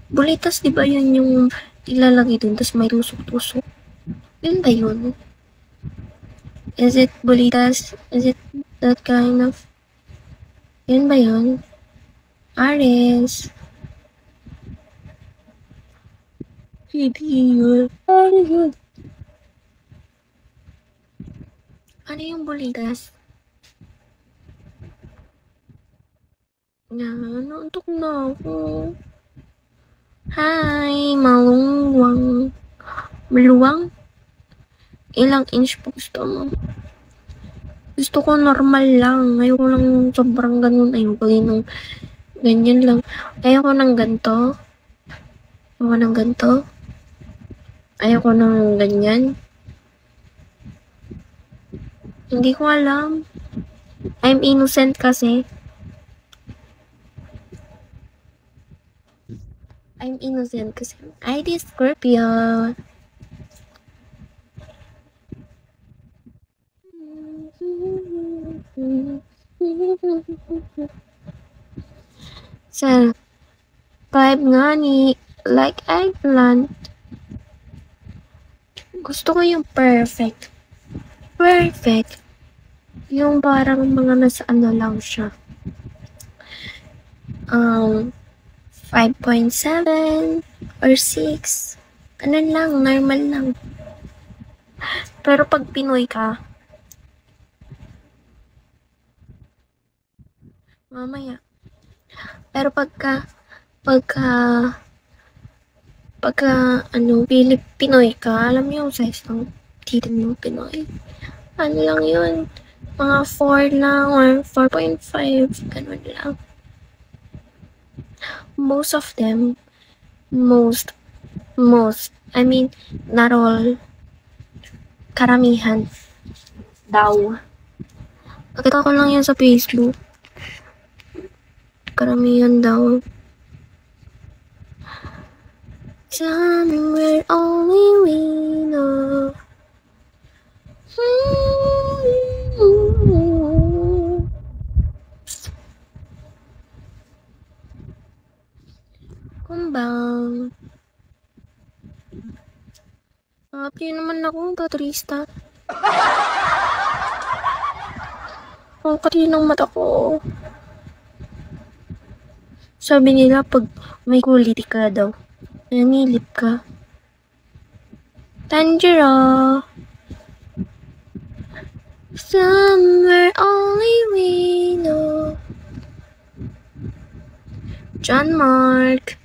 Bulitas, di ba yun yung ilalagay dun, tas may tusok-tusok? Yun ba yun? Is it bulitas? Is it that kind of... Yun ba yun? Ares. Hindi yun. Ano yun? Ano yung bulitas? Naantok na ako. Hi, malungwang. Maluwang? Ilang inch po gusto mo? Gusto ko normal lang. Ayoko lang sobrang ganun. Ayoko ng ganyan lang. Ayoko ng ganito. Ayoko ng ganito. Ayoko ng ganyan. Hindi ko alam. I'm innocent kasi. I'm innocent kasi. I did Scorpio. Sa vibe nga ni like eggplant. Gusto ko yung perfect. Perfect. Yung parang mga nasa ano lang siya. 5.7 or 6. Ano lang, normal lang. Pero pag Pinoy ka, mamaya. Pero pagka Pinoy ka, alam mo yung size ng tito ng Pinoy. Ano lang yun, mga 4 lang or 4.5, ganun lang. Most of them, I mean, not all, karamihan daw. Nakita ko lang yan sa Facebook. Karamihan daw. Somewhere only we know. Kumbang. Happy naman ako, baterista. Ang katinang mata ko. Sabi nila pag may quality ka daw, nanilip ka. Tanjiro. Somewhere only we know. John Mark.